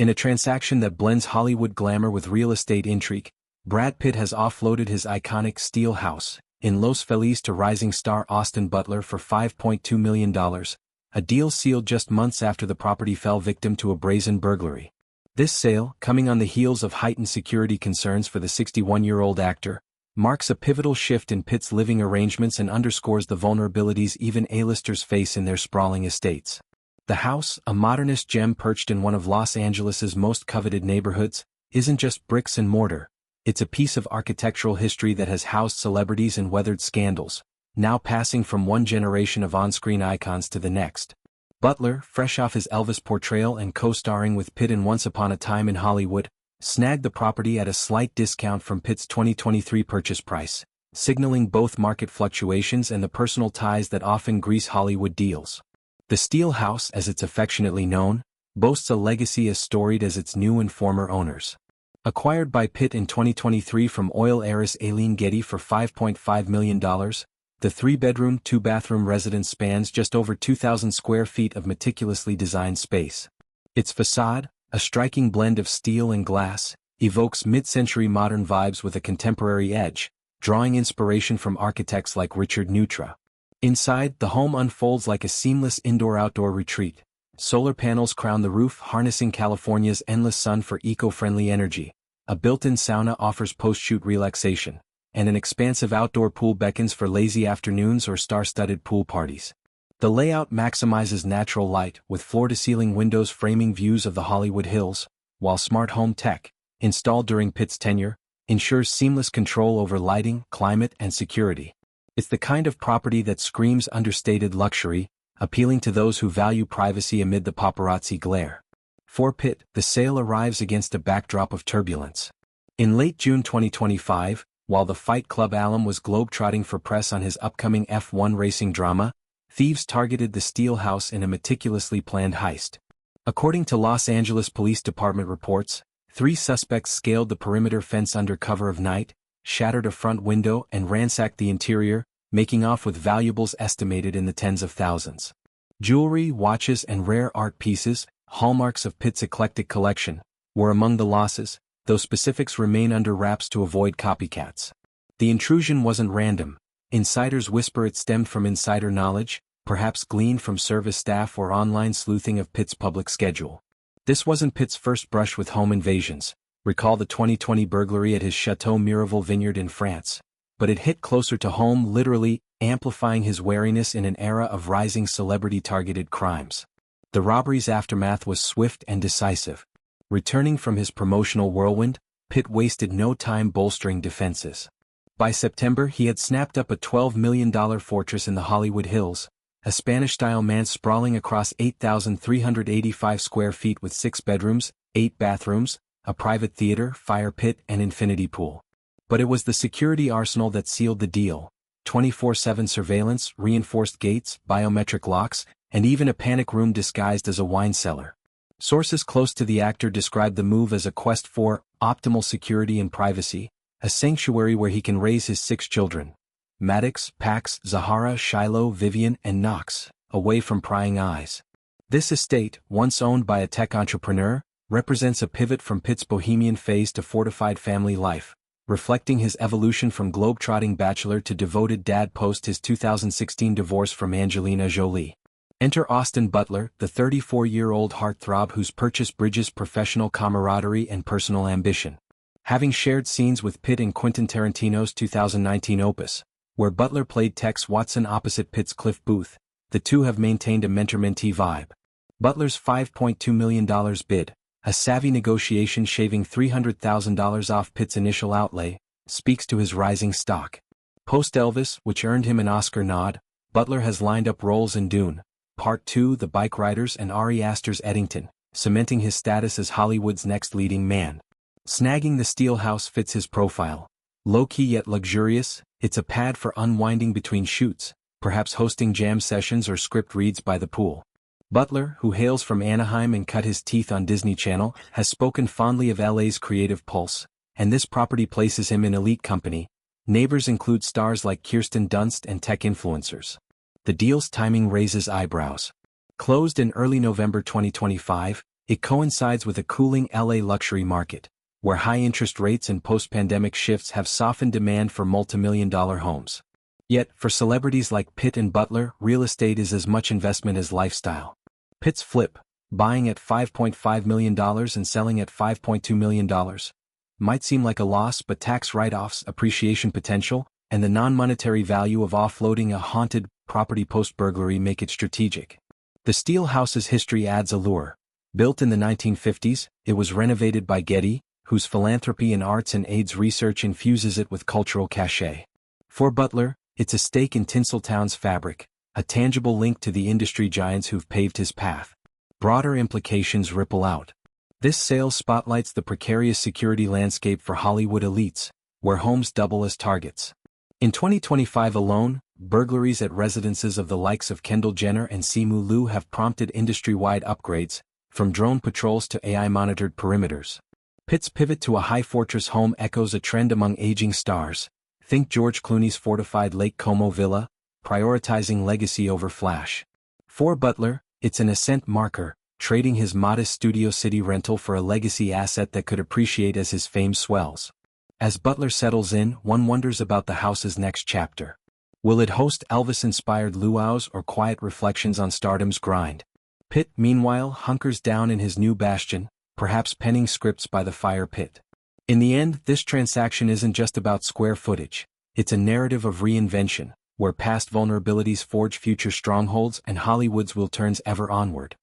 In a transaction that blends Hollywood glamour with real estate intrigue, Brad Pitt has offloaded his iconic steel house in Los Feliz to rising star Austin Butler for $5.2 million, a deal sealed just months after the property fell victim to a brazen burglary. This sale, coming on the heels of heightened security concerns for the 61-year-old actor, marks a pivotal shift in Pitt's living arrangements and underscores the vulnerabilities even A-listers face in their sprawling estates. The house, a modernist gem perched in one of Los Angeles's most coveted neighborhoods, isn't just bricks and mortar. It's a piece of architectural history that has housed celebrities and weathered scandals, now passing from one generation of on-screen icons to the next. Butler, fresh off his Elvis portrayal and co-starring with Pitt in Once Upon a Time in Hollywood, snagged the property at a slight discount from Pitt's 2023 purchase price, signaling both market fluctuations and the personal ties that often grease Hollywood deals. The Steel House, as it's affectionately known, boasts a legacy as storied as its new and former owners. Acquired by Pitt in 2023 from oil heiress Aileen Getty for $5.5 million, the 3-bedroom, 2-bathroom residence spans just over 2,000 square feet of meticulously designed space. Its facade, a striking blend of steel and glass, evokes mid-century modern vibes with a contemporary edge, drawing inspiration from architects like Richard Neutra. Inside, the home unfolds like a seamless indoor-outdoor retreat. Solar panels crown the roof, harnessing California's endless sun for eco-friendly energy. A built-in sauna offers post-shoot relaxation, and an expansive outdoor pool beckons for lazy afternoons or star-studded pool parties. The layout maximizes natural light, with floor-to-ceiling windows framing views of the Hollywood Hills, while smart home tech, installed during Pitt's tenure, ensures seamless control over lighting, climate, and security. It's the kind of property that screams understated luxury, appealing to those who value privacy amid the paparazzi glare. For Pitt, the sale arrives against a backdrop of turbulence. In late June 2025, while the Fight Club alum was globetrotting for press on his upcoming F1 racing drama, thieves targeted the Steel House in a meticulously planned heist. According to Los Angeles Police Department reports, 3 suspects scaled the perimeter fence under cover of night, shattered a front window and ransacked the interior, making off with valuables estimated in the tens of thousands. Jewelry, watches, and rare art pieces, hallmarks of Pitt's eclectic collection, were among the losses, though specifics remain under wraps to avoid copycats. The intrusion wasn't random. Insiders whisper it stemmed from insider knowledge, perhaps gleaned from service staff or online sleuthing of Pitt's public schedule. This wasn't Pitt's first brush with home invasions. Recall the 2020 burglary at his Chateau Miraval vineyard in France. But it hit closer to home, literally amplifying his wariness in an era of rising celebrity-targeted crimes. The robbery's aftermath was swift and decisive. Returning from his promotional whirlwind, Pitt wasted no time bolstering defenses. By September, he had snapped up a $12 million fortress in the Hollywood Hills, a Spanish-style manse sprawling across 8,385 square feet with 6 bedrooms, 8 bathrooms, a private theater, fire pit, and infinity pool. But it was the security arsenal that sealed the deal: 24/7 surveillance, reinforced gates, biometric locks, and even a panic room disguised as a wine cellar. Sources close to the actor described the move as a quest for optimal security and privacy, a sanctuary where he can raise his 6 children: Maddox, Pax, Zahara, Shiloh, Vivian, and Knox, away from prying eyes. This estate, once owned by a tech entrepreneur, represents a pivot from Pitt's bohemian phase to fortified family life, reflecting his evolution from globe-trotting bachelor to devoted dad post his 2016 divorce from Angelina Jolie. Enter Austin Butler, the 34-year-old heartthrob whose purchase bridges professional camaraderie and personal ambition. Having shared scenes with Pitt in Quentin Tarantino's 2019 Opus, where Butler played Tex Watson opposite Pitt's Cliff Booth, the two have maintained a mentor-mentee vibe. Butler's $5.2 million bid, a savvy negotiation shaving $300,000 off Pitt's initial outlay, speaks to his rising stock. Post-Elvis, which earned him an Oscar nod, Butler has lined up roles in Dune, Part 2, The Bike Riders, and Ari Aster's Eddington, cementing his status as Hollywood's next leading man. Snagging the Steel House fits his profile. Low-key yet luxurious, it's a pad for unwinding between shoots, perhaps hosting jam sessions or script reads by the pool. Butler, who hails from Anaheim and cut his teeth on Disney Channel, has spoken fondly of LA's creative pulse, and this property places him in elite company. Neighbors include stars like Kirsten Dunst and tech influencers. The deal's timing raises eyebrows. Closed in early November 2025, It coincides with a cooling LA luxury market, where high interest rates and post-pandemic shifts have softened demand for multimillion-dollar homes. Yet, for celebrities like Pitt and Butler, real estate is as much investment as lifestyle. Pitt's flip, buying at $5.5 million and selling at $5.2 million, might seem like a loss, but tax write-offs, appreciation potential, and the non-monetary value of offloading a haunted property post-burglary make it strategic. The steel house's history adds allure. Built in the 1950s, it was renovated by Getty, whose philanthropy in arts and AIDS research infuses it with cultural cachet. For Butler, it's a stake in Tinseltown's fabric, a tangible link to the industry giants who've paved his path. Broader implications ripple out. This sale spotlights the precarious security landscape for Hollywood elites, where homes double as targets. In 2025 alone, burglaries at residences of the likes of Kendall Jenner and Simu Liu have prompted industry-wide upgrades, from drone patrols to AI-monitored perimeters. Pitt's pivot to a high-fortress home echoes a trend among aging stars. Think George Clooney's fortified Lake Como villa, prioritizing legacy over flash. For Butler, it's an ascent marker, trading his modest Studio City rental for a legacy asset that could appreciate as his fame swells. As Butler settles in, one wonders about the house's next chapter. Will it host Elvis-inspired luau's or quiet reflections on stardom's grind? Pitt, meanwhile, hunkers down in his new bastion, perhaps penning scripts by the fire pit. In the end, this transaction isn't just about square footage. It's a narrative of reinvention, where past vulnerabilities forge future strongholds and Hollywood's will turns ever onward.